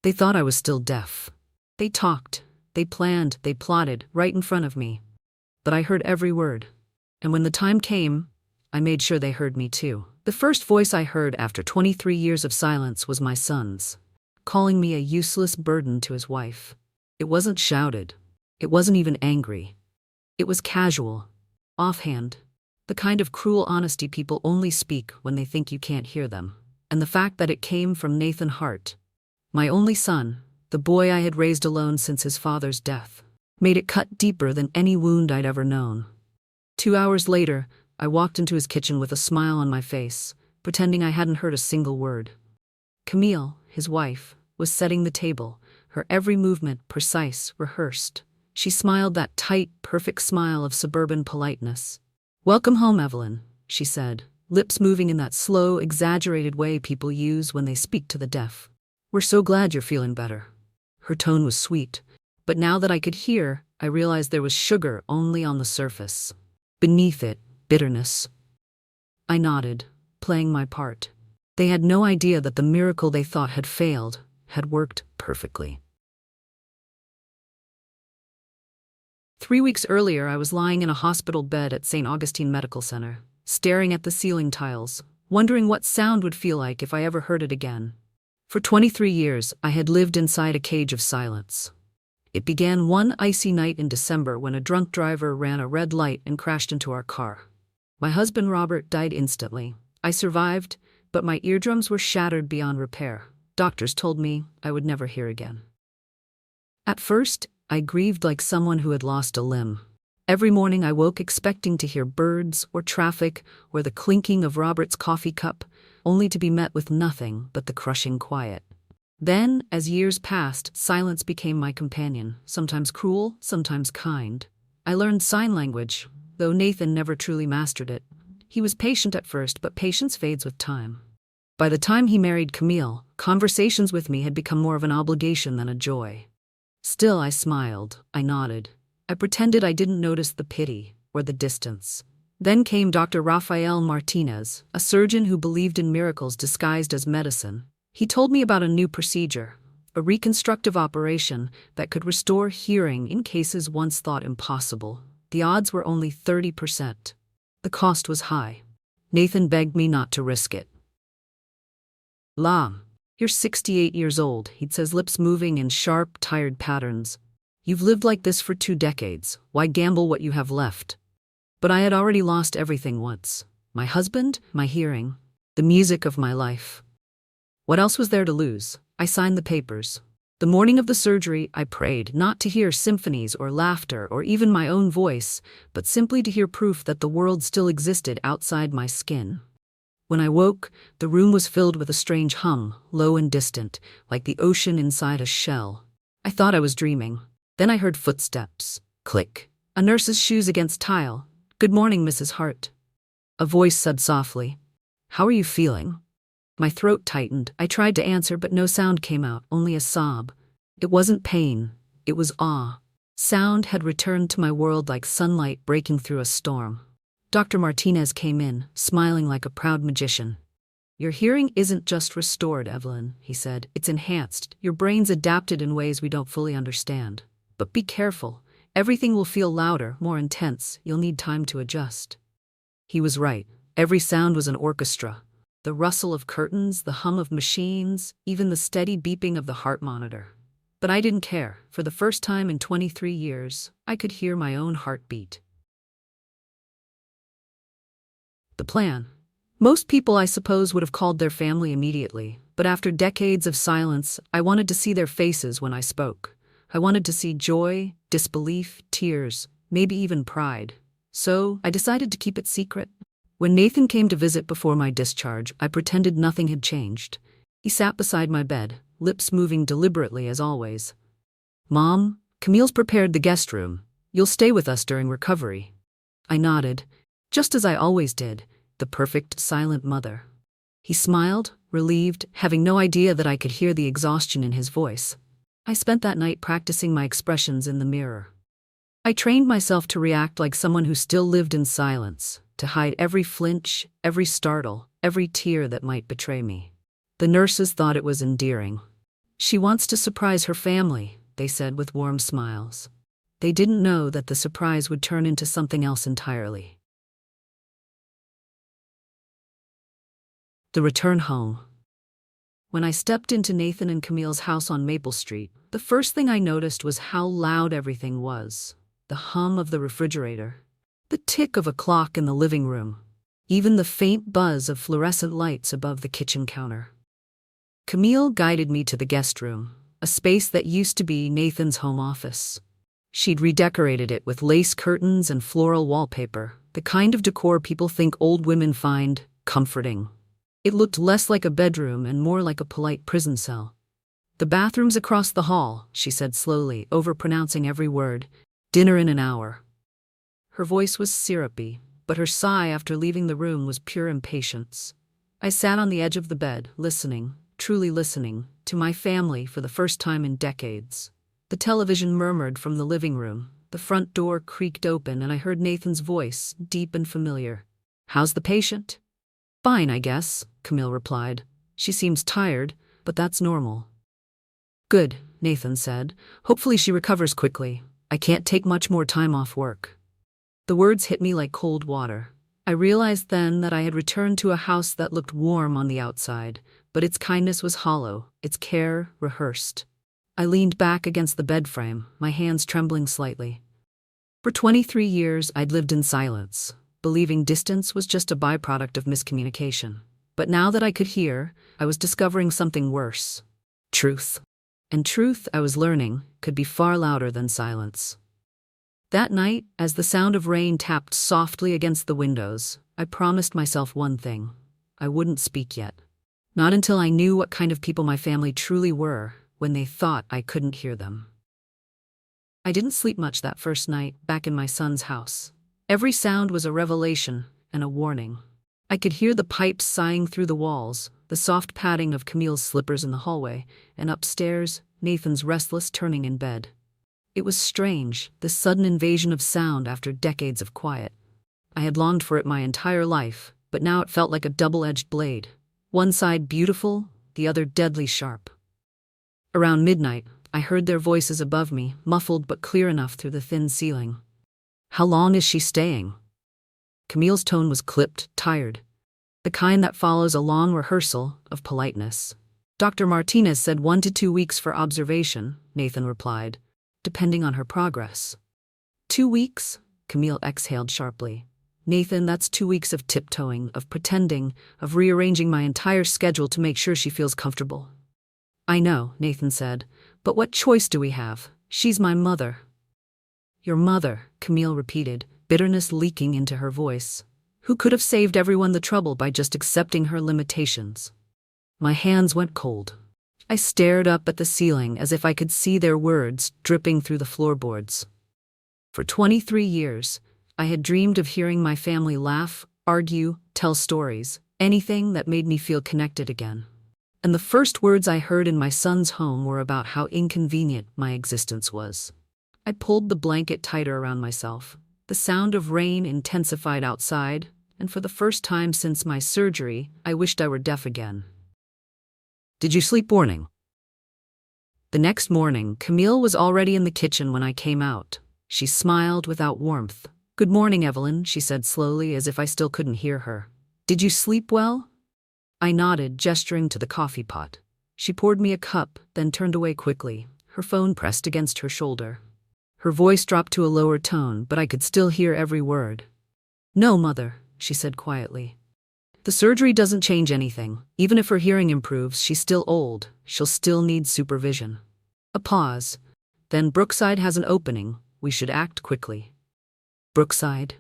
They thought I was still deaf. They talked, they planned, they plotted, right in front of me. But I heard every word. And when the time came, I made sure they heard me too. The first voice I heard after 23 years of silence was my son's, calling me a useless burden to his wife. It wasn't shouted. It wasn't even angry. It was casual, offhand, the kind of cruel honesty people only speak when they think you can't hear them. And the fact that it came from Nathan Hart, my only son, the boy I had raised alone since his father's death, made it cut deeper than any wound I'd ever known. 2 hours later, I walked into his kitchen with a smile on my face, pretending I hadn't heard a single word. Camille, his wife, was setting the table, her every movement precise, rehearsed. She smiled that tight, perfect smile of suburban politeness. "Welcome home, Evelyn," she said, lips moving in that slow, exaggerated way people use when they speak to the deaf. "We're so glad you're feeling better." Her tone was sweet, but now that I could hear, I realized there was sugar only on the surface. Beneath it, bitterness. I nodded, playing my part. They had no idea that the miracle they thought had failed had worked perfectly. 3 weeks earlier, I was lying in a hospital bed at St. Augustine Medical Center, staring at the ceiling tiles, wondering what sound would feel like if I ever heard it again. For 23 years, I had lived inside a cage of silence. It began one icy night in December when a drunk driver ran a red light and crashed into our car. My husband Robert died instantly. I survived, but my eardrums were shattered beyond repair. Doctors told me I would never hear again. At first, I grieved like someone who had lost a limb. Every morning I woke expecting to hear birds or traffic or the clinking of Robert's coffee cup, only to be met with nothing but the crushing quiet. Then, as years passed, silence became my companion, sometimes cruel, sometimes kind. I learned sign language, though Nathan never truly mastered it. He was patient at first, but patience fades with time. By the time he married Camille, conversations with me had become more of an obligation than a joy. Still, I smiled, I nodded. I pretended I didn't notice the pity or the distance. Then came Dr. Rafael Martinez, a surgeon who believed in miracles disguised as medicine. He told me about a new procedure, a reconstructive operation that could restore hearing in cases once thought impossible. The odds were only 30%. The cost was high. Nathan begged me not to risk it. "Lam, you're 68 years old," he'd say, lips moving in sharp, tired patterns. "You've lived like this for 2 decades. Why gamble what you have left?" But I had already lost everything once. My husband, my hearing, the music of my life. What else was there to lose? I signed the papers. The morning of the surgery, I prayed not to hear symphonies or laughter or even my own voice, but simply to hear proof that the world still existed outside my skin. When I woke, the room was filled with a strange hum, low and distant, like the ocean inside a shell. I thought I was dreaming. Then I heard footsteps. Click. A nurse's shoes against tile. "Good morning, Mrs. Hart." A voice said softly, "How are you feeling?" My throat tightened. I tried to answer, but no sound came out, only a sob. It wasn't pain. It was awe. Sound had returned to my world like sunlight breaking through a storm. Dr. Martinez came in, smiling like a proud magician. "Your hearing isn't just restored, Evelyn," he said. "It's enhanced. Your brain's adapted in ways we don't fully understand. But be careful. Everything will feel louder, more intense. You'll need time to adjust." He was right. Every sound was an orchestra. The rustle of curtains, the hum of machines, even the steady beeping of the heart monitor. But I didn't care. For the first time in 23 years, I could hear my own heartbeat. The plan. Most people, I suppose, would have called their family immediately, but after decades of silence, I wanted to see their faces when I spoke. I wanted to see joy, disbelief, tears, maybe even pride. So I decided to keep it secret. When Nathan came to visit before my discharge, I pretended nothing had changed. He sat beside my bed, lips moving deliberately as always. "Mom, Camille's prepared the guest room. You'll stay with us during recovery." I nodded, just as I always did, the perfect silent mother. He smiled, relieved, having no idea that I could hear the exhaustion in his voice. I spent that night practicing my expressions in the mirror. I trained myself to react like someone who still lived in silence, to hide every flinch, every startle, every tear that might betray me. The nurses thought it was endearing. She wants to surprise her family, they said with warm smiles. They didn't know that the surprise would turn into something else entirely. The return home. When I stepped into Nathan and Camille's house on Maple Street, the first thing I noticed was how loud everything was. The hum of the refrigerator, the tick of a clock in the living room, even the faint buzz of fluorescent lights above the kitchen counter. Camille guided me to the guest room, a space that used to be Nathan's home office. She'd redecorated it with lace curtains and floral wallpaper, the kind of decor people think old women find comforting. It looked less like a bedroom and more like a polite prison cell. "The bathroom's across the hall," she said slowly, overpronouncing every word. "Dinner in an hour." Her voice was syrupy, but her sigh after leaving the room was pure impatience. I sat on the edge of the bed, listening, truly listening, to my family for the first time in decades. The television murmured from the living room, the front door creaked open, and I heard Nathan's voice, deep and familiar. "How's the patient?" "Fine, I guess," Camille replied. "She seems tired, but that's normal." "Good," Nathan said. "Hopefully she recovers quickly. I can't take much more time off work." The words hit me like cold water. I realized then that I had returned to a house that looked warm on the outside, but its kindness was hollow, its care rehearsed. I leaned back against the bed frame, my hands trembling slightly. For 23 years, I'd lived in silence, believing distance was just a byproduct of miscommunication. But now that I could hear, I was discovering something worse. Truth. And truth, I was learning, could be far louder than silence. That night, as the sound of rain tapped softly against the windows, I promised myself one thing. I wouldn't speak yet. Not until I knew what kind of people my family truly were, when they thought I couldn't hear them. I didn't sleep much that first night, back in my son's house. Every sound was a revelation and a warning. I could hear the pipes sighing through the walls, the soft padding of Camille's slippers in the hallway, and upstairs, Nathan's restless turning in bed. It was strange, this sudden invasion of sound after decades of quiet. I had longed for it my entire life, but now it felt like a double-edged blade. One side beautiful, the other deadly sharp. Around midnight, I heard their voices above me, muffled but clear enough through the thin ceiling. "How long is she staying?" Camille's tone was clipped, tired. The kind that follows a long rehearsal of politeness. "Dr. Martinez said 1 to 2 weeks for observation," Nathan replied, "depending on her progress." 2 weeks? Camille exhaled sharply. "Nathan, that's 2 weeks of tiptoeing, of pretending, of rearranging my entire schedule to make sure she feels comfortable." "I know," Nathan said, "but what choice do we have? She's my mother." "Your mother," Camille repeated, bitterness leaking into her voice. "Who could have saved everyone the trouble by just accepting her limitations?" My hands went cold. I stared up at the ceiling as if I could see their words dripping through the floorboards. For 23 years, I had dreamed of hearing my family laugh, argue, tell stories, anything that made me feel connected again. And the first words I heard in my son's home were about how inconvenient my existence was. I pulled the blanket tighter around myself. The sound of rain intensified outside, and for the first time since my surgery, I wished I were deaf again. "Did you sleep morning?" The next morning, Camille was already in the kitchen when I came out. She smiled without warmth. "Good morning, Evelyn," she said slowly, as if I still couldn't hear her. "Did you sleep well?" I nodded, gesturing to the coffee pot. She poured me a cup, then turned away quickly, her phone pressed against her shoulder. Her voice dropped to a lower tone, but I could still hear every word. "No, Mother," she said quietly. "The surgery doesn't change anything. Even if her hearing improves, she's still old. She'll still need supervision." A pause. "Then Brookside has an opening. We should act quickly." Brookside?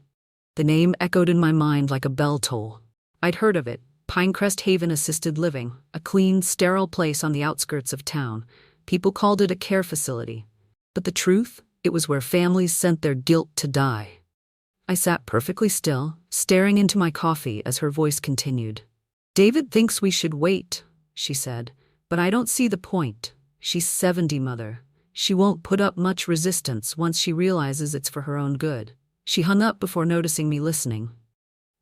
The name echoed in my mind like a bell toll. I'd heard of it. Pinecrest Haven Assisted Living, a clean, sterile place on the outskirts of town. People called it a care facility. But the truth? It was where families sent their guilt to die. I sat perfectly still, staring into my coffee as her voice continued. "David thinks we should wait," she said, "but I don't see the point. She's 70, Mother. She won't put up much resistance once she realizes it's for her own good." She hung up before noticing me listening.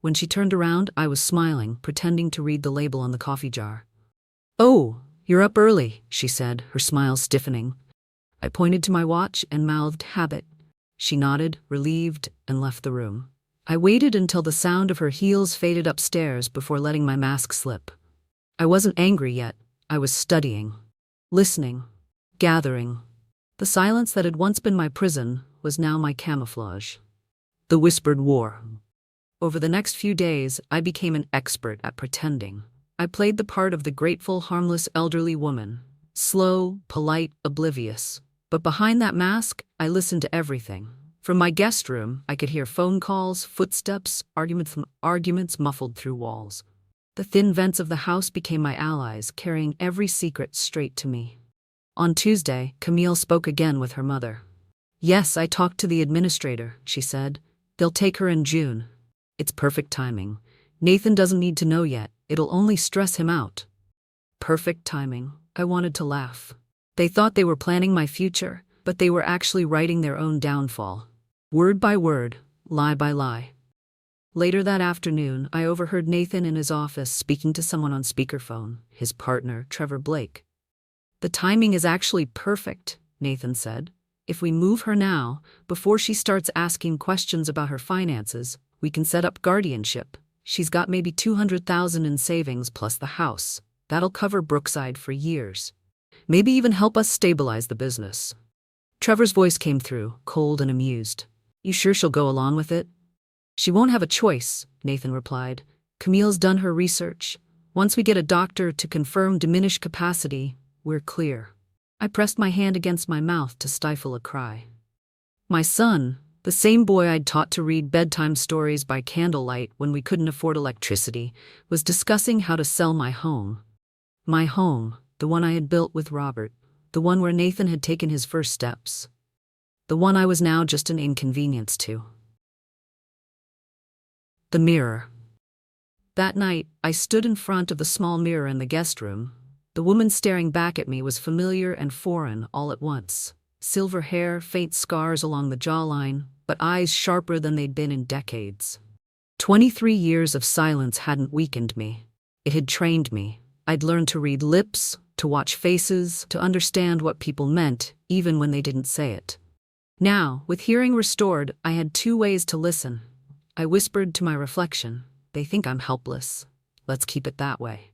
When she turned around, I was smiling, pretending to read the label on the coffee jar. "Oh, "You're up early," she said, her smile stiffening. I pointed to my watch and mouthed habit. She nodded, relieved, and left the room. I waited until the sound of her heels faded upstairs before letting my mask slip. I wasn't angry yet. I was studying, listening, gathering. The silence that had once been my prison was now my camouflage. The whispered war. Over the next few days, I became an expert at pretending. I played the part of the grateful, harmless elderly woman, slow, polite, oblivious. But behind that mask, I listened to everything. From my guest room, I could hear phone calls, footsteps, arguments muffled through walls. The thin vents of the house became my allies, carrying every secret straight to me. On Tuesday, Camille spoke again with her mother. "Yes, I talked to the administrator," she said. "They'll take her in June. It's perfect timing. Nathan doesn't need to know yet. It'll only stress him out." Perfect timing. I wanted to laugh. They thought they were planning my future, but they were actually writing their own downfall. Word by word, lie by lie. Later that afternoon, I overheard Nathan in his office speaking to someone on speakerphone, his partner, Trevor Blake. "The timing is actually perfect," Nathan said. "If we move her now, before she starts asking questions about her finances, we can set up guardianship. She's got maybe $200,000 in savings plus the house. That'll cover Brookside for years. Maybe even help us stabilize the business." Trevor's voice came through, cold and amused. "You sure she'll go along with it?" "She won't have a choice," Nathan replied. "Camille's done her research. Once we get a doctor to confirm diminished capacity, we're clear." I pressed my hand against my mouth to stifle a cry. My son, the same boy I'd taught to read bedtime stories by candlelight when we couldn't afford electricity, was discussing how to sell my home. My home, the one I had built with Robert, the one where Nathan had taken his first steps, the one I was now just an inconvenience to. The mirror. That night, I stood in front of the small mirror in the guest room. The woman staring back at me was familiar and foreign all at once. Silver hair, faint scars along the jawline, but eyes sharper than they'd been in decades. 23 years of silence hadn't weakened me. It had trained me. I'd learned to read lips, to watch faces, to understand what people meant, even when they didn't say it. Now, with hearing restored, I had two ways to listen. I whispered to my reflection, "They think I'm helpless. Let's keep it that way."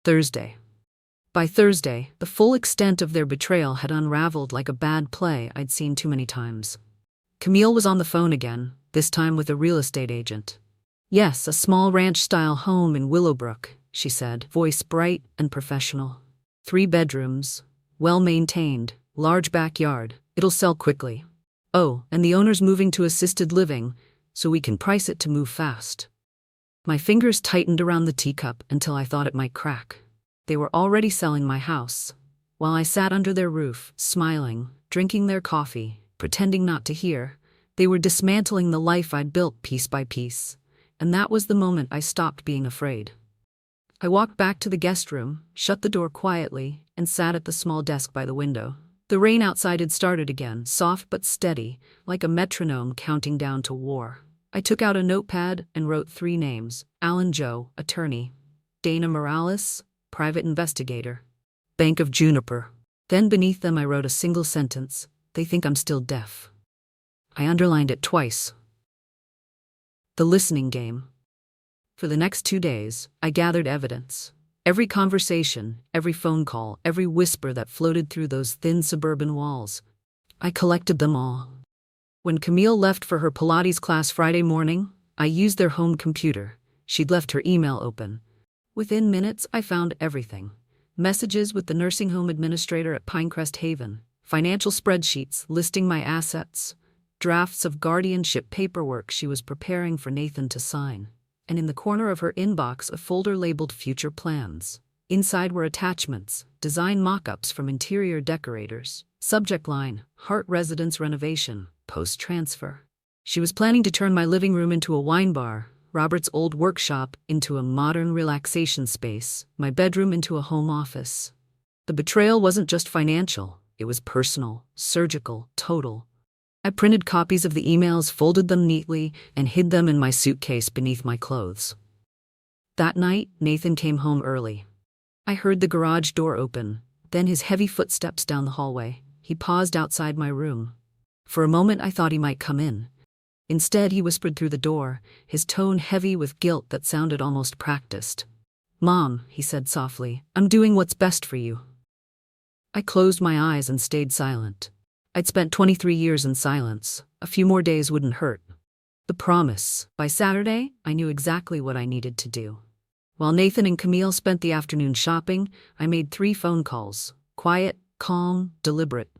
Thursday. By Thursday, the full extent of their betrayal had unraveled like a bad play I'd seen too many times. Camille was on the phone again, this time with a real estate agent. "Yes, a small ranch-style home in Willowbrook," she said, voice bright and professional. 3 bedrooms, well-maintained, large backyard. It'll sell quickly. Oh, and the owner's moving to assisted living, so we can price it to move fast. My fingers tightened around the teacup until I thought it might crack. They were already selling my house. While I sat under their roof, smiling, drinking their coffee, pretending not to hear, they were dismantling the life I'd built piece by piece. And that was the moment I stopped being afraid. I walked back to the guest room, shut the door quietly, and sat at the small desk by the window. The rain outside had started again, soft but steady, like a metronome counting down to war. I took out a notepad and wrote 3 names: Alan Joe, attorney; Dana Morales, private investigator; Bank of Juniper. Then beneath them I wrote a single sentence: "They think I'm still deaf." I underlined it twice. The listening game. For the next 2 days, I gathered evidence. Every conversation, every phone call, every whisper that floated through those thin suburban walls. I collected them all. When Camille left for her Pilates class Friday morning, I used their home computer. She'd left her email open. Within minutes, I found everything. Messages with the nursing home administrator at Pinecrest Haven, financial spreadsheets listing my assets, drafts of guardianship paperwork she was preparing for Nathan to sign. And in the corner of her inbox a folder labeled Future Plans. Inside were attachments, design mock-ups from interior decorators. Subject line: Hart Residence renovation, post-transfer. She was planning to turn my living room into a wine bar, Robert's old workshop into a modern relaxation space, my bedroom into a home office. The betrayal wasn't just financial, it was personal, surgical, total. I printed copies of the emails, folded them neatly, and hid them in my suitcase beneath my clothes. That night, Nathan came home early. I heard the garage door open, then his heavy footsteps down the hallway. He paused outside my room. For a moment I thought he might come in. Instead, he whispered through the door, his tone heavy with guilt that sounded almost practiced. "Mom," he said softly, "I'm doing what's best for you." I closed my eyes and stayed silent. I'd spent 23 years in silence. A few more days wouldn't hurt. The promise. By Saturday, I knew exactly what I needed to do. While Nathan and Camille spent the afternoon shopping, I made 3 phone calls. Quiet, calm, deliberate.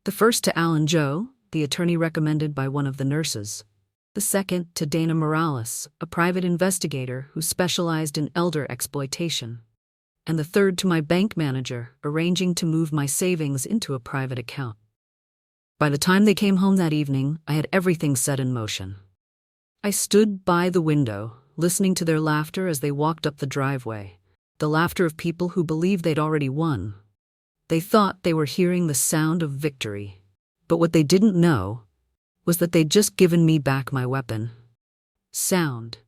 The first to Alan Joe, the attorney recommended by one of the nurses. The second to Dana Morales, a private investigator who specialized in elder exploitation. And the third to my bank manager, arranging to move my savings into a private account. By the time they came home that evening, I had everything set in motion. I stood by the window, listening to their laughter as they walked up the driveway, the laughter of people who believed they'd already won. They thought they were hearing the sound of victory, but what they didn't know was that they'd just given me back my weapon. Sound.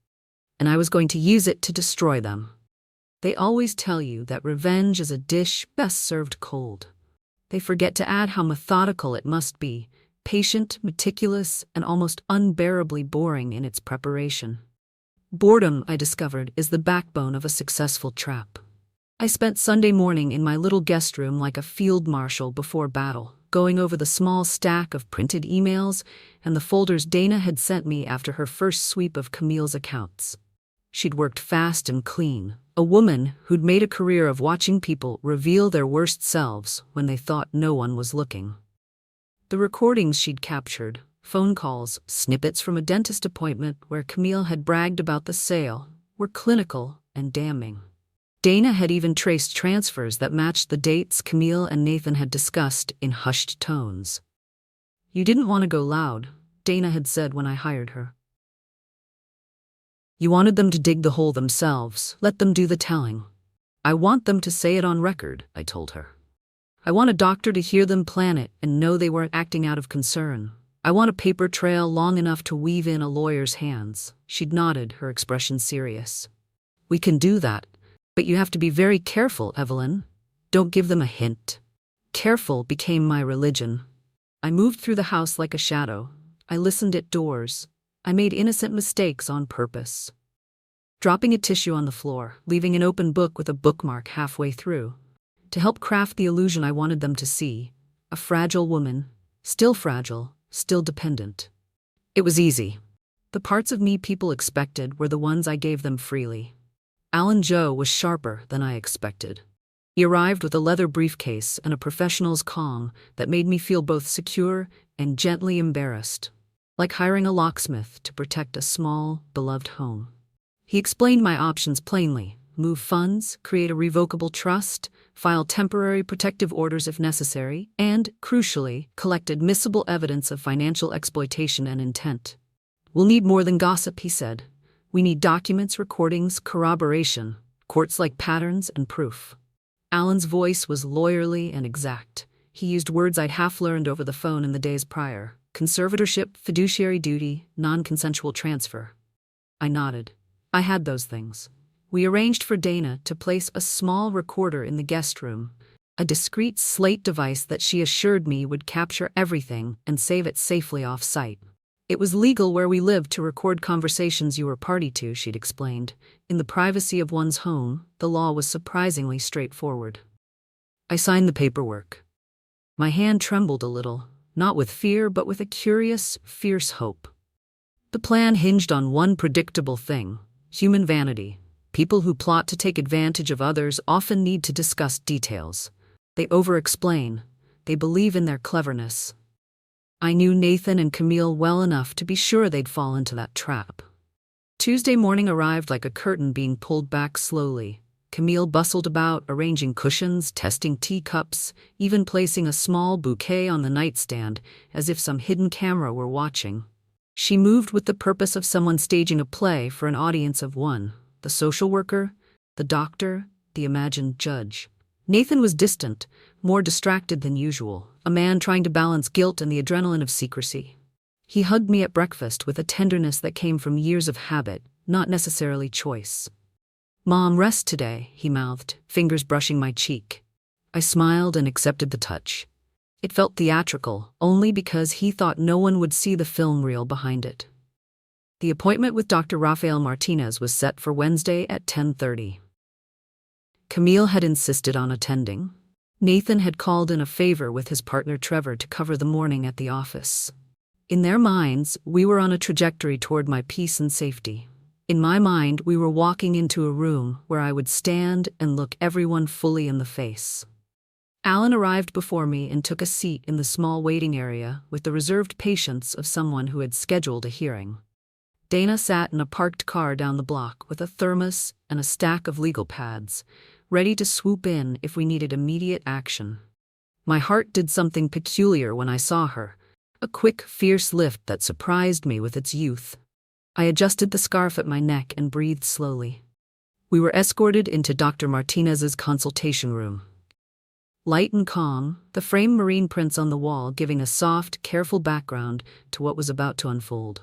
And I was going to use it to destroy them. They always tell you that revenge is a dish best served cold. They forget to add how methodical it must be, patient, meticulous, and almost unbearably boring in its preparation. Boredom, I discovered, is the backbone of a successful trap. I spent Sunday morning in my little guest room like a field marshal before battle, going over the small stack of printed emails and the folders Dana had sent me after her first sweep of Camille's accounts. She'd worked fast and clean, a woman who'd made a career of watching people reveal their worst selves when they thought no one was looking. The recordings she'd captured, phone calls, snippets from a dentist appointment where Camille had bragged about the sale, were clinical and damning. Dana had even traced transfers that matched the dates Camille and Nathan had discussed in hushed tones. "You didn't want to go loud," Dana had said when I hired her. "You wanted them to dig the hole themselves, let them do the telling." "I want them to say it on record," I told her. "I want a doctor to hear them plan it and know they weren't acting out of concern. I want a paper trail long enough to weave in a lawyer's hands." She'd nodded, her expression serious. "We can do that, but you have to be very careful, Evelyn. Don't give them a hint." Careful became my religion. I moved through the house like a shadow. I listened at doors. I made innocent mistakes on purpose. Dropping a tissue on the floor, leaving an open book with a bookmark halfway through. To help craft the illusion I wanted them to see. A fragile woman, still fragile, still dependent. It was easy. The parts of me people expected were the ones I gave them freely. Alan Joe was sharper than I expected. He arrived with a leather briefcase and a professional's calm that made me feel both secure and gently embarrassed, like hiring a locksmith to protect a small, beloved home. He explained my options plainly: move funds, create a revocable trust, file temporary protective orders if necessary, and, crucially, collect admissible evidence of financial exploitation and intent. "We'll need more than gossip," he said. "We need documents, recordings, corroboration. Courts like patterns and proof." Alan's voice was lawyerly and exact. He used words I'd half learned over the phone in the days prior: conservatorship, fiduciary duty, non-consensual transfer. I nodded. I had those things. We arranged for Dana to place a small recorder in the guest room, a discreet slate device that she assured me would capture everything and save it safely off-site. "It was legal where we lived to record conversations you were party to," she'd explained. "In the privacy of one's home, the law was surprisingly straightforward." I signed the paperwork. My hand trembled a little, not with fear but with a curious, fierce hope. The plan hinged on one predictable thing: human vanity. People who plot to take advantage of others often need to discuss details. They over-explain. They believe in their cleverness. I knew Nathan and Camille well enough to be sure they'd fall into that trap. Tuesday morning arrived like a curtain being pulled back slowly. Camille bustled about, arranging cushions, testing teacups, even placing a small bouquet on the nightstand, as if some hidden camera were watching. She moved with the purpose of someone staging a play for an audience of one: the social worker, the doctor, the imagined judge. Nathan was distant, more distracted than usual, a man trying to balance guilt and the adrenaline of secrecy. He hugged me at breakfast with a tenderness that came from years of habit, not necessarily choice. "Mom, rest today," he mouthed, fingers brushing my cheek. I smiled and accepted the touch. It felt theatrical, only because he thought no one would see the film reel behind it. The appointment with Dr. Rafael Martinez was set for Wednesday at 10:30. Camille had insisted on attending. Nathan had called in a favor with his partner Trevor to cover the morning at the office. In their minds, we were on a trajectory toward my peace and safety. In my mind, we were walking into a room where I would stand and look everyone fully in the face. Alan arrived before me and took a seat in the small waiting area with the reserved patience of someone who had scheduled a hearing. Dana sat in a parked car down the block with a thermos and a stack of legal pads, ready to swoop in if we needed immediate action. My heart did something peculiar when I saw her, a quick, fierce lift that surprised me with its youth. I adjusted the scarf at my neck and breathed slowly. We were escorted into Dr. Martinez's consultation room. Light and calm, the framed marine prints on the wall giving a soft, careful background to what was about to unfold.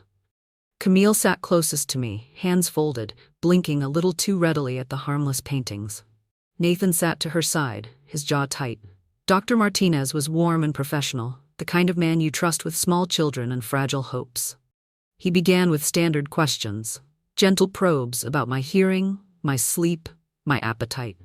Camille sat closest to me, hands folded, blinking a little too readily at the harmless paintings. Nathan sat to her side, his jaw tight. Dr. Martinez was warm and professional, the kind of man you trust with small children and fragile hopes. He began with standard questions, gentle probes about my hearing, my sleep, my appetite.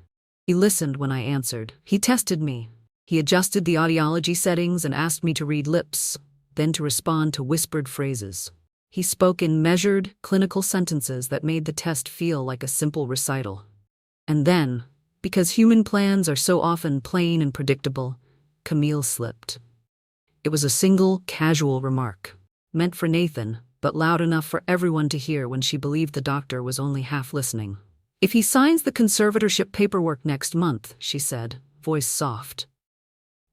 He listened when I answered. He tested me. He adjusted the audiology settings and asked me to read lips, then to respond to whispered phrases. He spoke in measured, clinical sentences that made the test feel like a simple recital. And then, because human plans are so often plain and predictable, Camille slipped. It was a single, casual remark, meant for Nathan, but loud enough for everyone to hear when she believed the doctor was only half listening. "If he signs the conservatorship paperwork next month," she said, voice soft,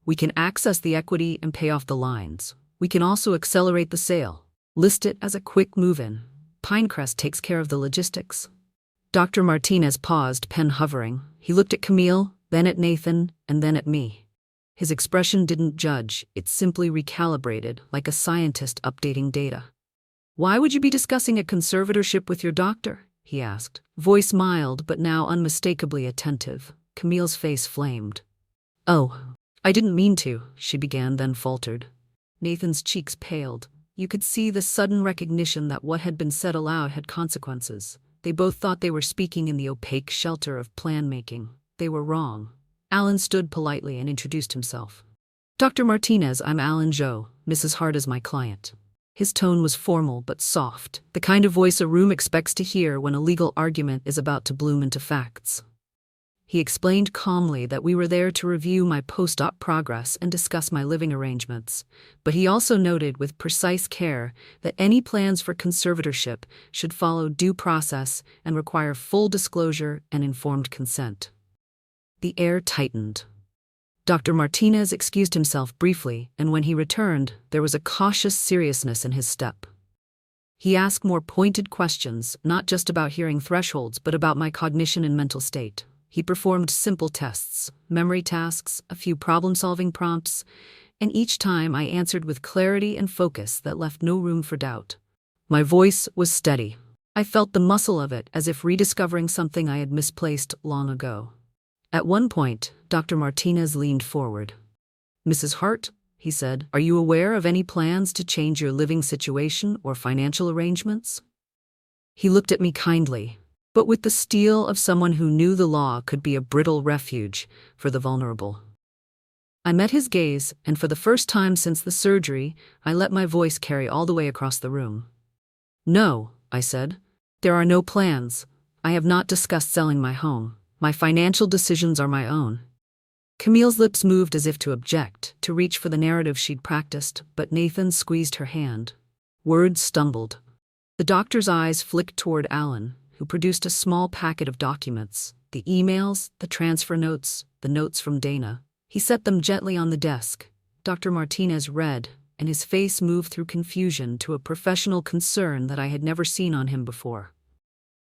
"we can access the equity and pay off the lines. We can also accelerate the sale. List it as a quick move-in. Pinecrest takes care of the logistics." Dr. Martinez paused, pen hovering. He looked at Camille, then at Nathan, and then at me. His expression didn't judge, it simply recalibrated, like a scientist updating data. "Why would you be discussing a conservatorship with your doctor?" he asked, voice mild but now unmistakably attentive. Camille's face flamed. "Oh, I didn't mean to," she began, then faltered. Nathan's cheeks paled. You could see the sudden recognition that what had been said aloud had consequences. They both thought they were speaking in the opaque shelter of plan-making. They were wrong. Alan stood politely and introduced himself. "Dr. Martinez, I'm Alan Zhou. Mrs. Hart is my client." His tone was formal but soft, the kind of voice a room expects to hear when a legal argument is about to bloom into facts. He explained calmly that we were there to review my post-op progress and discuss my living arrangements, but he also noted with precise care that any plans for conservatorship should follow due process and require full disclosure and informed consent. The air tightened. Dr. Martinez excused himself briefly, and when he returned, there was a cautious seriousness in his step. He asked more pointed questions, not just about hearing thresholds, but about my cognition and mental state. He performed simple tests, memory tasks, a few problem-solving prompts, and each time I answered with clarity and focus that left no room for doubt. My voice was steady. I felt the muscle of it, as if rediscovering something I had misplaced long ago. At one point, Dr. Martinez leaned forward. "Mrs. Hart," he said, "are you aware of any plans to change your living situation or financial arrangements?" He looked at me kindly, but with the steel of someone who knew the law could be a brittle refuge for the vulnerable. I met his gaze, and for the first time since the surgery, I let my voice carry all the way across the room. "No," I said. "There are no plans. I have not discussed selling my home. My financial decisions are my own." Camille's lips moved as if to object, to reach for the narrative she'd practiced, but Nathan squeezed her hand. Words stumbled. The doctor's eyes flicked toward Alan, who produced a small packet of documents, the emails, the transfer notes, the notes from Dana. He set them gently on the desk. Dr. Martinez read, and his face moved through confusion to a professional concern that I had never seen on him before.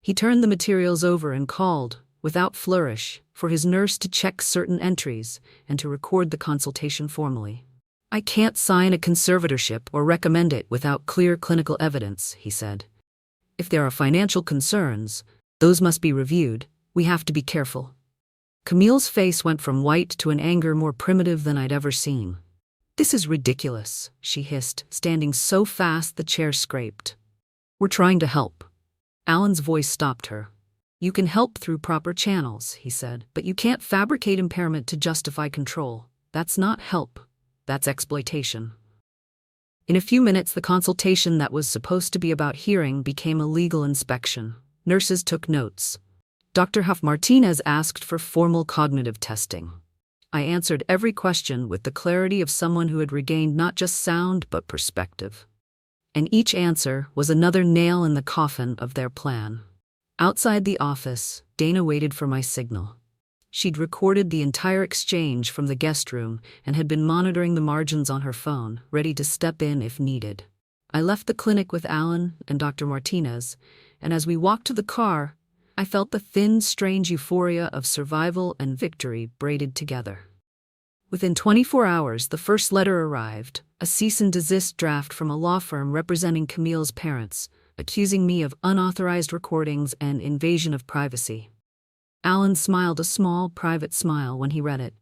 He turned the materials over and called, without flourish, for his nurse to check certain entries and to record the consultation formally. "I can't sign a conservatorship or recommend it without clear clinical evidence," he said. "If there are financial concerns, those must be reviewed, We have to be careful. Camille's face went from white to an anger more primitive than I'd ever seen. This is ridiculous, she hissed, standing so fast the chair scraped. We're trying to help. Alan's voice stopped her. You can help through proper channels, he said, but you can't fabricate impairment to justify control. That's not help. That's exploitation. In a few minutes, the consultation that was supposed to be about hearing became a legal inspection. Nurses took notes. Dr. Huff Martinez asked for formal cognitive testing. I answered every question with the clarity of someone who had regained not just sound but perspective. And each answer was another nail in the coffin of their plan. Outside the office, Dana waited for my signal. She'd recorded the entire exchange from the guest room and had been monitoring the margins on her phone, ready to step in if needed. I left the clinic with Alan and Dr. Martinez, and as we walked to the car, I felt the thin, strange euphoria of survival and victory braided together. Within 24 hours, the first letter arrived, a cease and desist draft from a law firm representing Camille's parents, accusing me of unauthorized recordings and invasion of privacy. Alan smiled a small, private smile when he read it.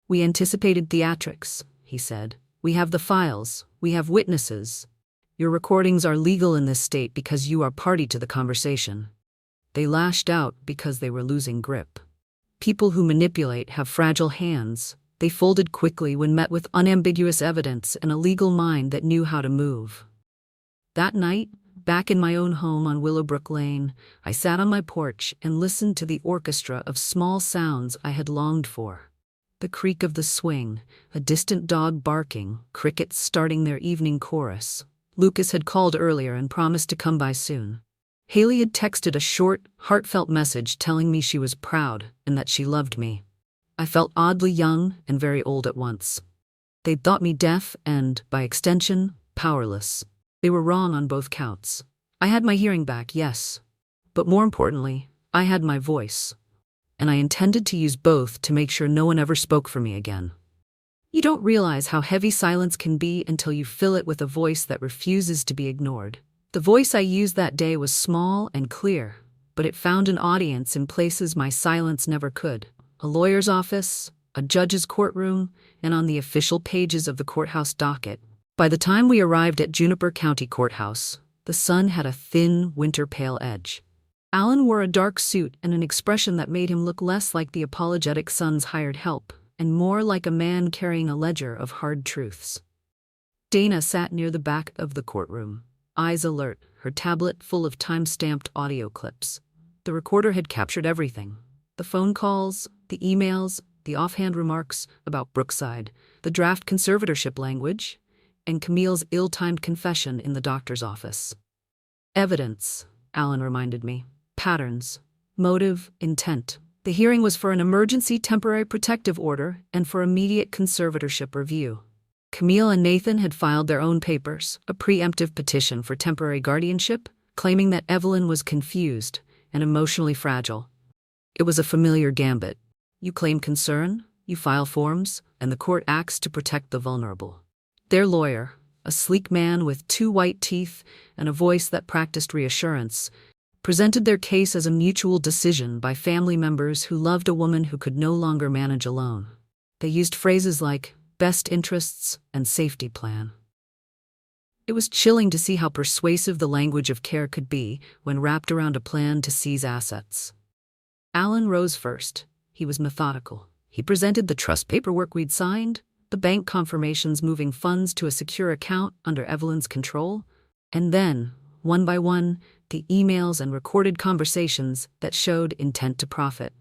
We anticipated theatrics, he said. We have the files. We have witnesses. Your recordings are legal in this state because you are party to the conversation. They lashed out because they were losing grip. People who manipulate have fragile hands. They folded quickly when met with unambiguous evidence and a legal mind that knew how to move. That night, back in my own home on Willowbrook Lane, I sat on my porch and listened to the orchestra of small sounds I had longed for. The creak of the swing, a distant dog barking, crickets starting their evening chorus. Lucas had called earlier and promised to come by soon. Haley had texted a short, heartfelt message telling me she was proud and that she loved me. I felt oddly young and very old at once. They'd thought me deaf and, by extension, powerless. They were wrong on both counts. I had my hearing back, yes. But more importantly, I had my voice. And I intended to use both to make sure no one ever spoke for me again. You don't realize how heavy silence can be until you fill it with a voice that refuses to be ignored. The voice I used that day was small and clear, but it found an audience in places my silence never could. A lawyer's office, a judge's courtroom, and on the official pages of the courthouse docket. By the time we arrived at Juniper County Courthouse, the sun had a thin, winter-pale edge. Alan wore a dark suit and an expression that made him look less like the apologetic son's hired help, and more like a man carrying a ledger of hard truths. Dana sat near the back of the courtroom, eyes alert, her tablet full of time-stamped audio clips. The recorder had captured everything. The phone calls, the emails, the offhand remarks about Brookside, the draft conservatorship language, and Camille's ill-timed confession in the doctor's office. Evidence, Alan reminded me. Patterns, motive, intent. The hearing was for an emergency temporary protective order and for immediate conservatorship review. Camille and Nathan had filed their own papers, a preemptive petition for temporary guardianship, claiming that Evelyn was confused and emotionally fragile. It was a familiar gambit. You claim concern, you file forms, and the court acts to protect the vulnerable. Their lawyer, a sleek man with 2 white teeth and a voice that practiced reassurance, presented their case as a mutual decision by family members who loved a woman who could no longer manage alone. They used phrases like best interests and safety plan. It was chilling to see how persuasive the language of care could be when wrapped around a plan to seize assets. Alan rose first. He was methodical. He presented the trust paperwork we'd signed, the bank confirmations moving funds to a secure account under Evelyn's control, and then, one by one, the emails and recorded conversations that showed intent to profit.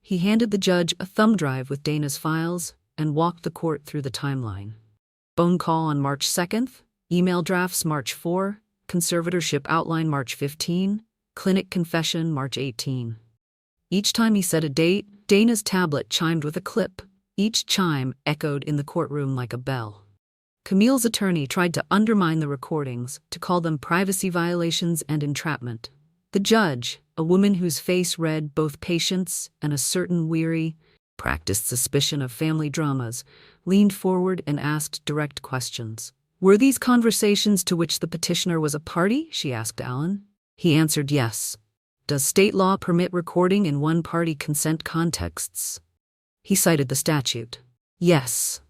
He handed the judge a thumb drive with Dana's files and walked the court through the timeline. Phone call on March 2nd, email drafts March 4, conservatorship outline March 15, clinic confession March 18. Each time he said a date, Dana's tablet chimed with a clip. Each chime echoed in the courtroom like a bell. Camille's attorney tried to undermine the recordings, to call them privacy violations and entrapment. The judge, a woman whose face read both patience and a certain weary, practiced suspicion of family dramas, leaned forward and asked direct questions. Were these conversations to which the petitioner was a party? She asked Alan. He answered yes. Does state law permit recording in one-party consent contexts? He cited the statute. Yes.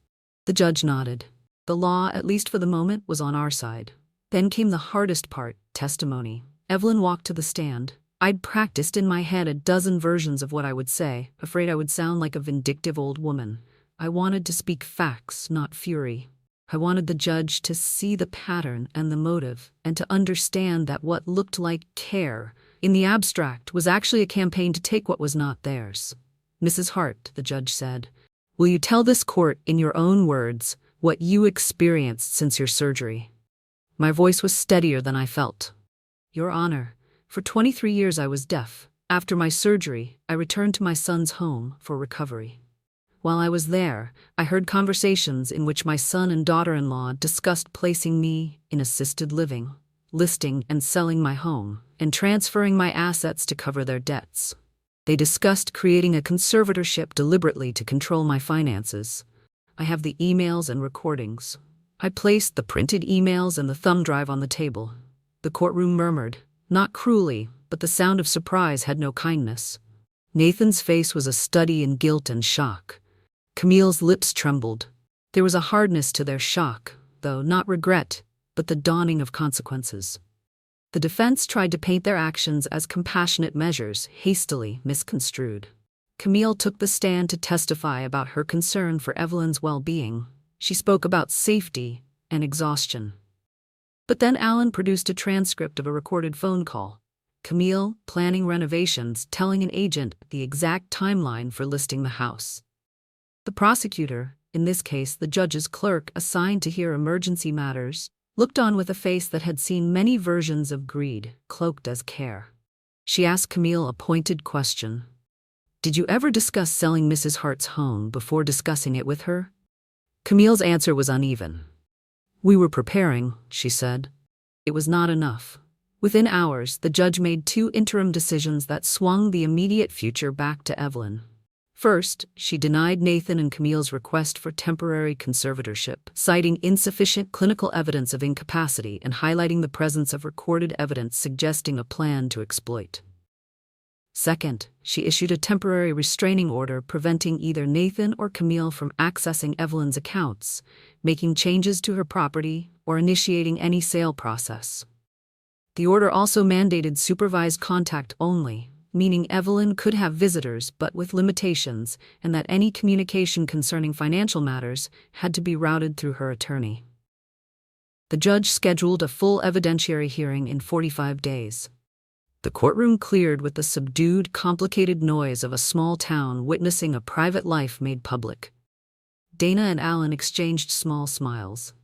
The judge nodded. The law, at least for the moment, was on our side. Then came the hardest part, testimony. Evelyn walked to the stand. I'd practiced in my head a dozen versions of what I would say, afraid I would sound like a vindictive old woman. I wanted to speak facts, not fury. I wanted the judge to see the pattern and the motive, and to understand that what looked like care, in the abstract, was actually a campaign to take what was not theirs. Mrs. Hart, the judge said, will you tell this court in your own words what you experienced since your surgery? My voice was steadier than I felt. Your Honor, for 23 years I was deaf. After my surgery, I returned to my son's home for recovery. While I was there, I heard conversations in which my son and daughter-in-law discussed placing me in assisted living, listing and selling my home, and transferring my assets to cover their debts. They discussed creating a conservatorship deliberately to control my finances. I have the emails and recordings. I placed the printed emails and the thumb drive on the table. The courtroom murmured, not cruelly, but the sound of surprise had no kindness. Nathan's face was a study in guilt and shock. Camille's lips trembled. There was a hardness to their shock, though not regret, but the dawning of consequences. The defense tried to paint their actions as compassionate measures, hastily misconstrued. Camille took the stand to testify about her concern for Evelyn's well-being. She spoke about safety and exhaustion. But then Alan produced a transcript of a recorded phone call. Camille, planning renovations, telling an agent the exact timeline for listing the house. The prosecutor, in this case the judge's clerk assigned to hear emergency matters, looked on with a face that had seen many versions of greed, cloaked as care. She asked Camille a pointed question. Did you ever discuss selling Mrs. Hart's home before discussing it with her? Camille's answer was uneven. We were preparing, she said. It was not enough. Within hours, the judge made 2 interim decisions that swung the immediate future back to Evelyn. First, she denied Nathan and Camille's request for temporary conservatorship, citing insufficient clinical evidence of incapacity and highlighting the presence of recorded evidence suggesting a plan to exploit. Second, she issued a temporary restraining order preventing either Nathan or Camille from accessing Evelyn's accounts, making changes to her property, or initiating any sale process. The order also mandated supervised contact only, meaning Evelyn could have visitors but with limitations, and that any communication concerning financial matters had to be routed through her attorney. The judge scheduled a full evidentiary hearing in 45 days. The courtroom cleared with the subdued, complicated noise of a small town witnessing a private life made public. Dana and Alan exchanged small smiles.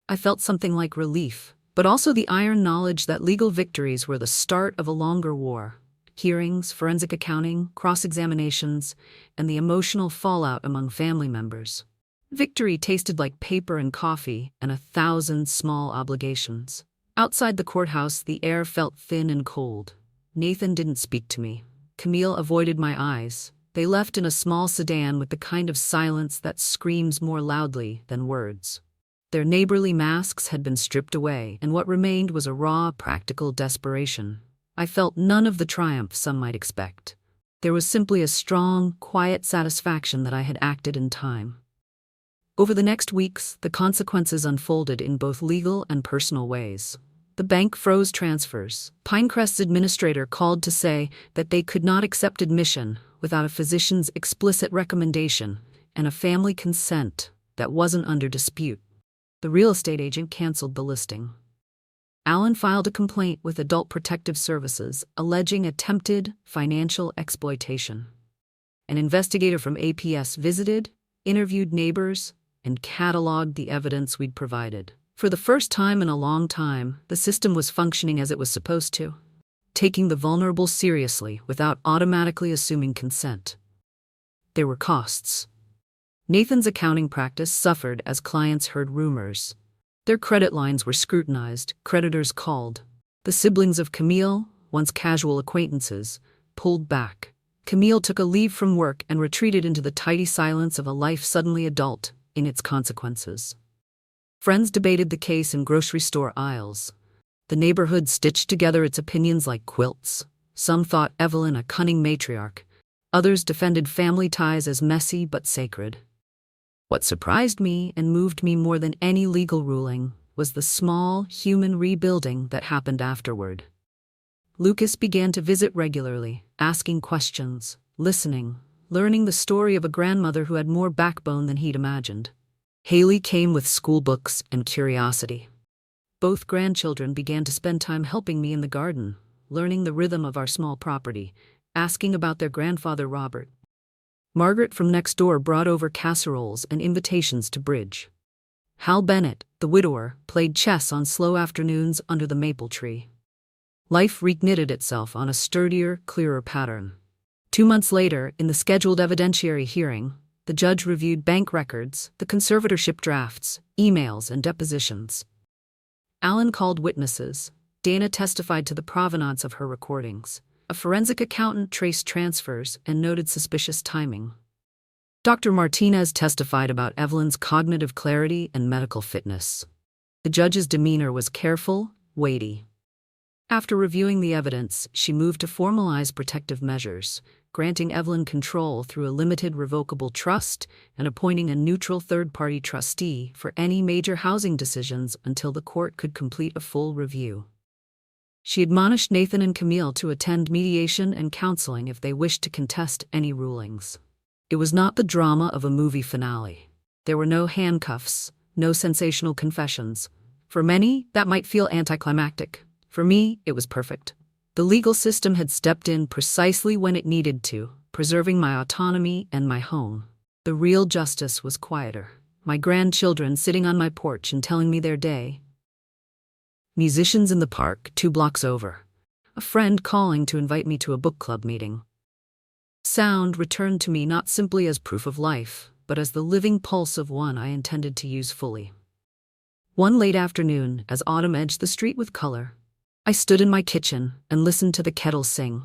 I felt something like relief, but also the iron knowledge that legal victories were the start of a longer war. Hearings, forensic accounting, cross-examinations, and the emotional fallout among family members. Victory tasted like paper and coffee and 1,000 small obligations. Outside the courthouse, the air felt thin and cold. Nathan didn't speak to me. Camille avoided my eyes. They left in a small sedan with the kind of silence that screams more loudly than words. Their neighborly masks had been stripped away, and what remained was a raw, practical desperation. I felt none of the triumph some might expect. There was simply a strong, quiet satisfaction that I had acted in time. Over the next weeks, the consequences unfolded in both legal and personal ways. The bank froze transfers. Pinecrest's administrator called to say that they could not accept admission without a physician's explicit recommendation and a family consent that wasn't under dispute. The real estate agent canceled the listing. Alan filed a complaint with Adult Protective Services alleging attempted financial exploitation. An investigator from APS visited, interviewed neighbors, and cataloged the evidence we'd provided. For the first time in a long time, the system was functioning as it was supposed to, taking the vulnerable seriously without automatically assuming consent. There were costs. Nathan's accounting practice suffered as clients heard rumors. Their credit lines were scrutinized, creditors called. The siblings of Camille, once casual acquaintances, pulled back. Camille took a leave from work and retreated into the tidy silence of a life suddenly adult in its consequences. Friends debated the case in grocery store aisles. The neighborhood stitched together its opinions like quilts. Some thought Evelyn a cunning matriarch. Others defended family ties as messy but sacred. What surprised me and moved me more than any legal ruling was the small, human rebuilding that happened afterward. Lucas began to visit regularly, asking questions, listening, learning the story of a grandmother who had more backbone than he'd imagined. Haley came with school books and curiosity. Both grandchildren began to spend time helping me in the garden, learning the rhythm of our small property, asking about their grandfather Robert. Margaret from next door brought over casseroles and invitations to bridge. Hal Bennett, the widower, played chess on slow afternoons under the maple tree. Life reknitted itself on a sturdier, clearer pattern. 2 months later, in the scheduled evidentiary hearing, the judge reviewed bank records, the conservatorship drafts, emails, and depositions. Alan called witnesses. Dana testified to the provenance of her recordings. A forensic accountant traced transfers and noted suspicious timing. Dr. Martinez testified about Evelyn's cognitive clarity and medical fitness. The judge's demeanor was careful, weighty. After reviewing the evidence, she moved to formalize protective measures, granting Evelyn control through a limited revocable trust and appointing a neutral third-party trustee for any major housing decisions until the court could complete a full review. She admonished Nathan and Camille to attend mediation and counseling if they wished to contest any rulings. It was not the drama of a movie finale. There were no handcuffs, no sensational confessions. For many, that might feel anticlimactic. For me, it was perfect. The legal system had stepped in precisely when it needed to, preserving my autonomy and my home. The real justice was quieter. My grandchildren sitting on my porch and telling me their day. Musicians in the park 2 blocks over. A friend calling to invite me to a book club meeting. Sound returned to me not simply as proof of life, but as the living pulse of one I intended to use fully. One late afternoon, as autumn edged the street with color, I stood in my kitchen and listened to the kettle sing.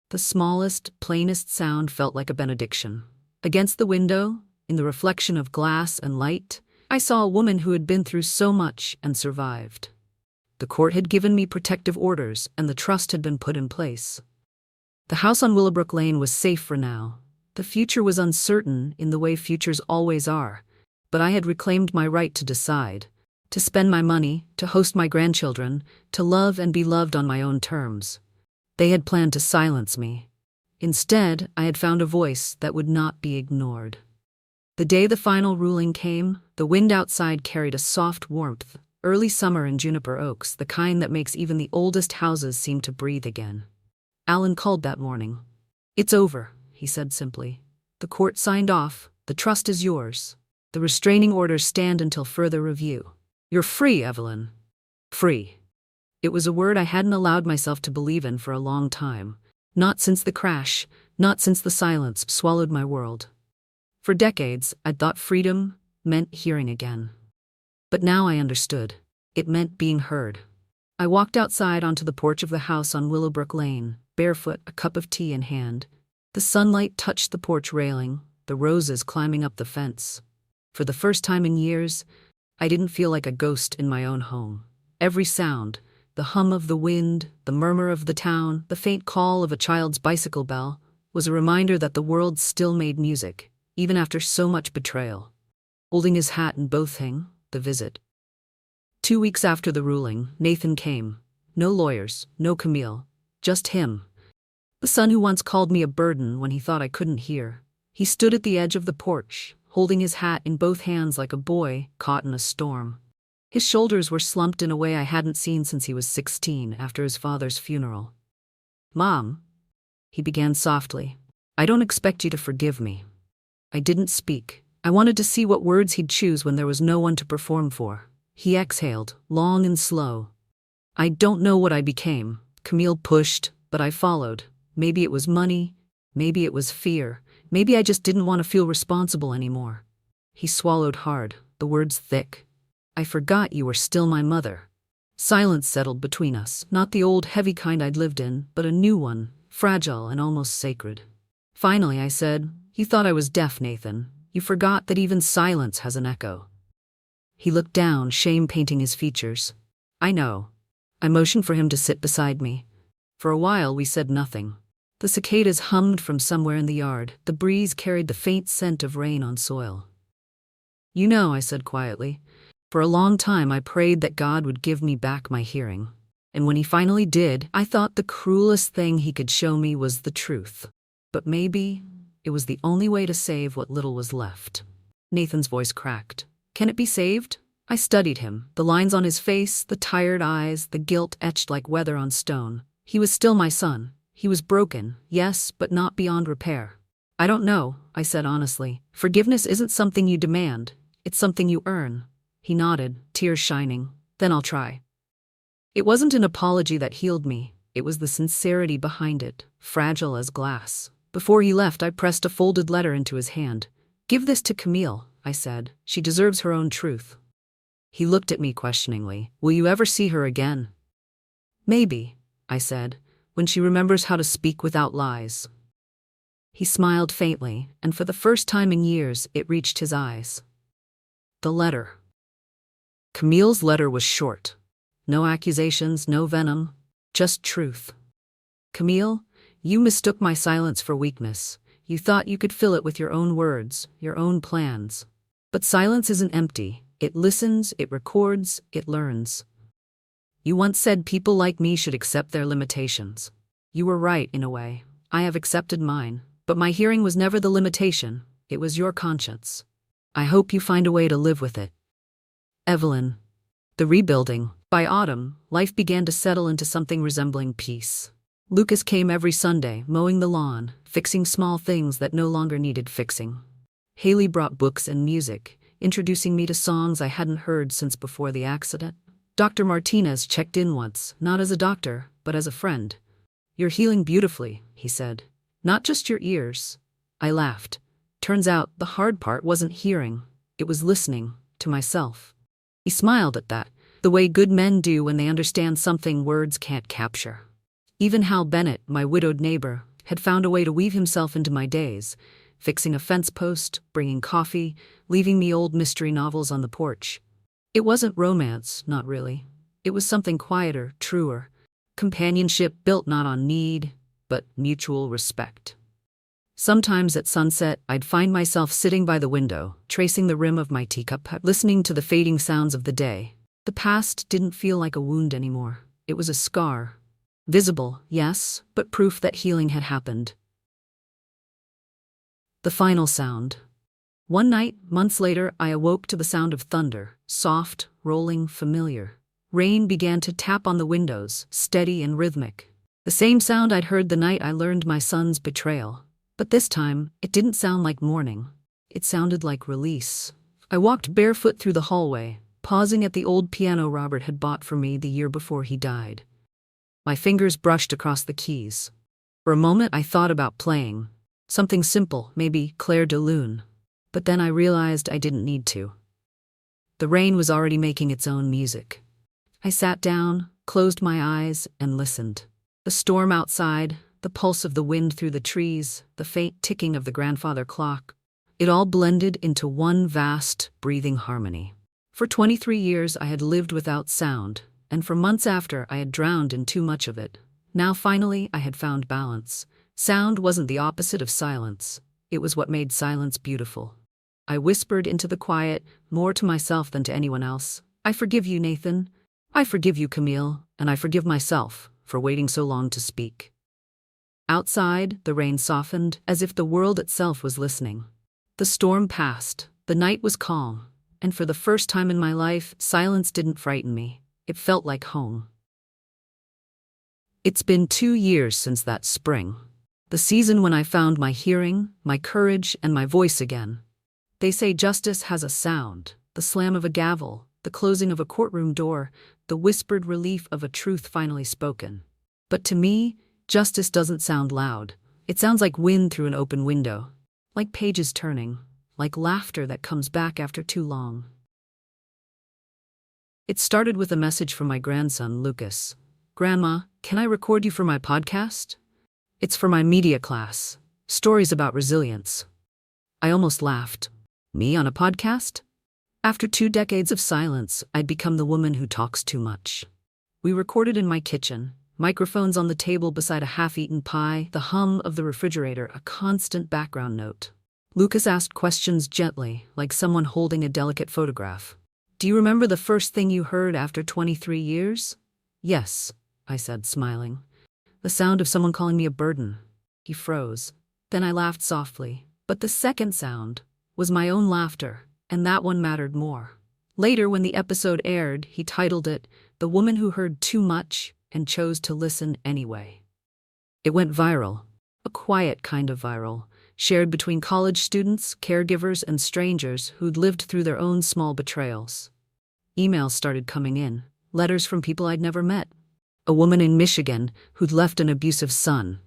The smallest, plainest sound felt like a benediction. Against the window, in the reflection of glass and light, I saw a woman who had been through so much and survived. The court had given me protective orders and the trust had been put in place. The house on Willowbrook Lane was safe for now. The future was uncertain in the way futures always are, but I had reclaimed my right to decide, to spend my money, to host my grandchildren, to love and be loved on my own terms. They had planned to silence me. Instead, I had found a voice that would not be ignored. The day the final ruling came, the wind outside carried a soft warmth, early summer in juniper oaks, the kind that makes even the oldest houses seem to breathe again. Alan called that morning. "It's over," he said simply. "The court signed off. The trust is yours. The restraining orders stand until further review. You're free, Evelyn. Free." It was a word I hadn't allowed myself to believe in for a long time. Not since the crash, not since the silence swallowed my world. For decades, I'd thought freedom meant hearing again. But now I understood. It meant being heard. I walked outside onto the porch of the house on Willowbrook Lane, barefoot, a cup of tea in hand. The sunlight touched the porch railing, the roses climbing up the fence. For the first time in years, I didn't feel like a ghost in my own home. Every sound, the hum of the wind, the murmur of the town, the faint call of a child's bicycle bell, was a reminder that the world still made music, even after so much betrayal. Holding his hat in both hands, the visit. 2 weeks after the ruling, Nathan came. No lawyers, no Camille, just him. The son who once called me a burden when he thought I couldn't hear. He stood at the edge of the porch, holding his hat in both hands like a boy caught in a storm. His shoulders were slumped in a way I hadn't seen since he was 16 after his father's funeral. "Mom," he began softly, "I don't expect you to forgive me." I didn't speak. I wanted to see what words he'd choose when there was no one to perform for. He exhaled, long and slow. "I don't know what I became." Camille pushed, but I followed. Maybe it was money, maybe it was fear, maybe I just didn't want to feel responsible anymore. He swallowed hard, the words thick. "I forgot you were still my mother." Silence settled between us, not the old heavy kind I'd lived in, but a new one, fragile and almost sacred. Finally I said, "You thought I was deaf, Nathan. You forgot that even silence has an echo." He looked down, shame painting his features. "I know." I motioned for him to sit beside me. For a while we said nothing. The cicadas hummed from somewhere in the yard. The breeze carried the faint scent of rain on soil. "You know," I said quietly, "for a long time I prayed that God would give me back my hearing. And when he finally did, I thought the cruelest thing he could show me was the truth. But maybe it was the only way to save what little was left." Nathan's voice cracked. "Can it be saved?" I studied him, the lines on his face, the tired eyes, the guilt etched like weather on stone. He was still my son. He was broken, yes, but not beyond repair. "I don't know," I said honestly. "Forgiveness isn't something you demand. It's something you earn." He nodded, tears shining. "Then I'll try." It wasn't an apology that healed me. It was the sincerity behind it, fragile as glass. Before he left, I pressed a folded letter into his hand. "Give this to Camille," I said. "She deserves her own truth." He looked at me questioningly. "Will you ever see her again?" "Maybe," I said, "when she remembers how to speak without lies." He smiled faintly, and for the first time in years, it reached his eyes. The letter. Camille's letter was short. No accusations, no venom, just truth. "Camille, you mistook my silence for weakness. You thought you could fill it with your own words, your own plans. But silence isn't empty. It listens, it records, it learns. You once said people like me should accept their limitations. You were right, in a way. I have accepted mine. But my hearing was never the limitation. It was your conscience. I hope you find a way to live with it. Evelyn." The rebuilding. By autumn, life began to settle into something resembling peace. Lucas came every Sunday, mowing the lawn, fixing small things that no longer needed fixing. Haley brought books and music, introducing me to songs I hadn't heard since before the accident. Dr. Martinez checked in once, not as a doctor, but as a friend. "You're healing beautifully," he said. "Not just your ears." I laughed. Turns out the hard part wasn't hearing. It was listening, to myself. He smiled at that, the way good men do when they understand something words can't capture. Even Hal Bennett, my widowed neighbor, had found a way to weave himself into my days, fixing a fence post, bringing coffee, leaving me old mystery novels on the porch. It wasn't romance, not really. It was something quieter, truer. Companionship built not on need, but mutual respect. Sometimes at sunset, I'd find myself sitting by the window, tracing the rim of my teacup, listening to the fading sounds of the day. The past didn't feel like a wound anymore. It was a scar. Visible, yes, but proof that healing had happened. The final sound. One night, months later, I awoke to the sound of thunder, soft, rolling, familiar. Rain began to tap on the windows, steady and rhythmic. The same sound I'd heard the night I learned my son's betrayal. But this time, it didn't sound like mourning. It sounded like release. I walked barefoot through the hallway, pausing at the old piano Robert had bought for me the year before he died. My fingers brushed across the keys. For a moment I thought about playing. Something simple, maybe Clair de Lune. But then I realized I didn't need to. The rain was already making its own music. I sat down, closed my eyes, and listened. The storm outside, the pulse of the wind through the trees, the faint ticking of the grandfather clock. It all blended into one vast, breathing harmony. For 23 years I had lived without sound, and for months after I had drowned in too much of it. Now finally I had found balance. Sound wasn't the opposite of silence. It was what made silence beautiful. I whispered into the quiet, more to myself than to anyone else. "I forgive you, Nathan. I forgive you, Camille, and I forgive myself for waiting so long to speak." Outside, the rain softened, as if the world itself was listening. The storm passed. The night was calm. And for the first time in my life, silence didn't frighten me. It felt like home. It's been 2 years since that spring. The season when I found my hearing, my courage, and my voice again. They say justice has a sound, the slam of a gavel, the closing of a courtroom door, the whispered relief of a truth finally spoken. But to me, justice doesn't sound loud. It sounds like wind through an open window, like pages turning, like laughter that comes back after too long. It started with a message from my grandson, Lucas. "Grandma, can I record you for my podcast? It's for my media class. Stories about resilience." I almost laughed. Me on a podcast? After 2 decades of silence, I'd become the woman who talks too much. We recorded in my kitchen, Microphones on the table beside a half-eaten pie, the hum of the refrigerator, a constant background note. Lucas asked questions gently, like someone holding a delicate photograph. "Do you remember the first thing you heard after 23 years? "Yes," I said, smiling. "The sound of someone calling me a burden." He froze. Then I laughed softly. But the second sound was my own laughter, and that one mattered more. Later, when the episode aired, he titled it, "The Woman Who Heard Too Much and Chose to Listen Anyway." It went viral, a quiet kind of viral, shared between college students, caregivers, and strangers who'd lived through their own small betrayals. Emails started coming in, letters from people I'd never met. A woman in Michigan who'd left an abusive son.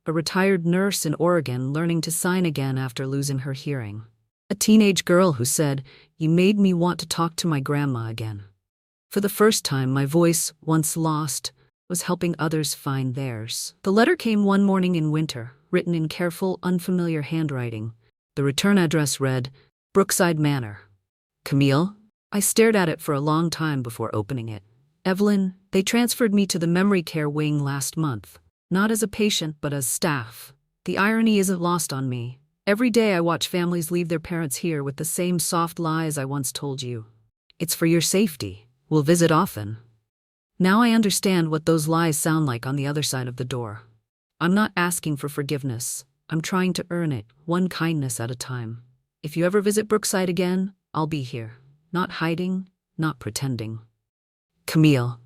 A retired nurse in Oregon learning to sign again after losing her hearing. A teenage girl who said, "You made me want to talk to my grandma again." For the first time, my voice, once lost, was helping others find theirs. The letter came one morning in winter, written in careful, unfamiliar handwriting. The return address read, Brookside Manor. "Camille?" I stared at it for a long time before opening it. "Evelyn, they transferred me to the memory care wing last month. Not as a patient, but as staff. The irony isn't lost on me. Every day I watch families leave their parents here with the same soft lies I once told you. It's for your safety. We'll visit often." Now I understand what those lies sound like on the other side of the door. I'm not asking for forgiveness. I'm trying to earn it, one kindness at a time. If you ever visit Brookside again, I'll be here. Not hiding, not pretending. Camille.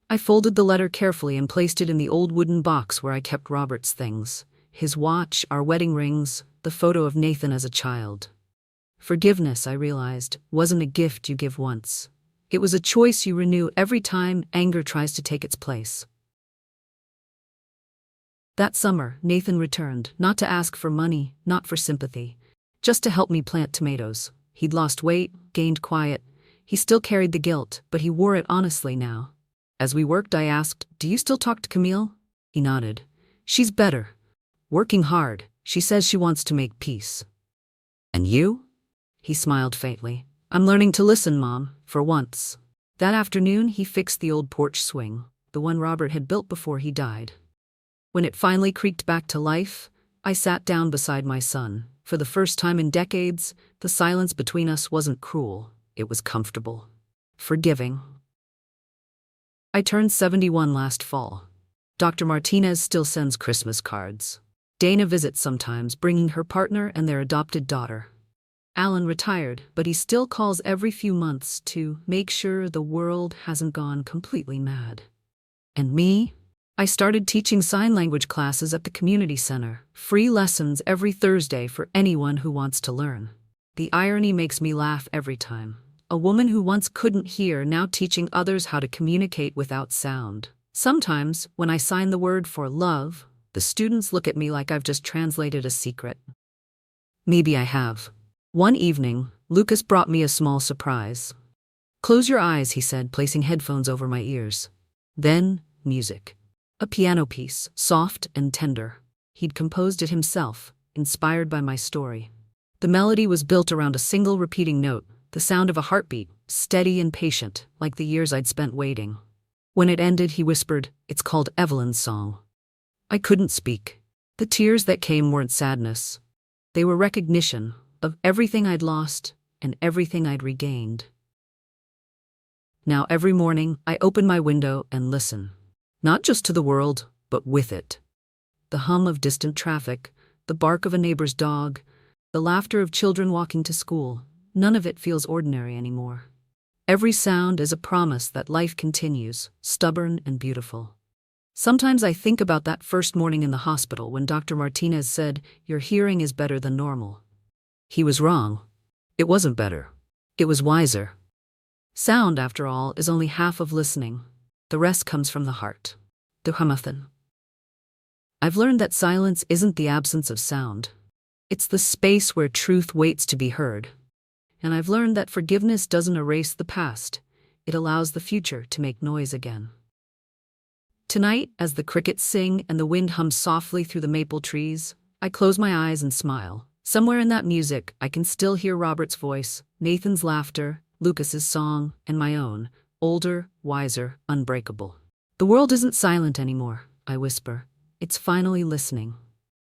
I folded the letter carefully and placed it in the old wooden box where I kept Robert's things. His watch, our wedding rings, the photo of Nathan as a child. Forgiveness, I realized, wasn't a gift you give once. It was a choice you renew every time anger tries to take its place. That summer, Nathan returned, not to ask for money, not for sympathy, just to help me plant tomatoes. He'd lost weight, gained quiet. He still carried the guilt, but he wore it honestly now. As we worked, I asked, "Do you still talk to Camille?" He nodded. "She's better. Working hard. She says she wants to make peace." "And you?" He smiled faintly. "I'm learning to listen, Mom, for once." That afternoon, he fixed the old porch swing, the one Robert had built before he died. When it finally creaked back to life, I sat down beside my son. For the first time in decades, the silence between us wasn't cruel. It was comfortable. Forgiving. I turned 71 last fall. Dr. Martinez still sends Christmas cards. Dana visits sometimes, bringing her partner and their adopted daughter. Alan retired, but he still calls every few months to make sure the world hasn't gone completely mad. And me? I started teaching sign language classes at the community center, free lessons every Thursday for anyone who wants to learn. The irony makes me laugh every time. A woman who once couldn't hear now teaching others how to communicate without sound. Sometimes, when I sign the word for love, the students look at me like I've just translated a secret. Maybe I have. One evening, Lucas brought me a small surprise. "Close your eyes," he said, placing headphones over my ears. Then, music. A piano piece, soft and tender. He'd composed it himself, inspired by my story. The melody was built around a single repeating note, the sound of a heartbeat, steady and patient, like the years I'd spent waiting. When it ended, he whispered, "It's called Evelyn's Song." I couldn't speak. The tears that came weren't sadness. They were recognition of everything I'd lost and everything I'd regained. Now every morning, I open my window and listen. Not just to the world, but with it. The hum of distant traffic, the bark of a neighbor's dog, the laughter of children walking to school, none of it feels ordinary anymore. Every sound is a promise that life continues, stubborn and beautiful. Sometimes I think about that first morning in the hospital when Dr. Martinez said, "Your hearing is better than normal." He was wrong. It wasn't better. It was wiser. Sound, after all, is only half of listening. The rest comes from the heart. The Hamathan. I've learned that silence isn't the absence of sound. It's the space where truth waits to be heard. And I've learned that forgiveness doesn't erase the past. It allows the future to make noise again. Tonight, as the crickets sing and the wind hums softly through the maple trees, I close my eyes and smile. Somewhere in that music, I can still hear Robert's voice, Nathan's laughter, Lucas's song, and my own, older, wiser, unbreakable. The world isn't silent anymore, I whisper. It's finally listening.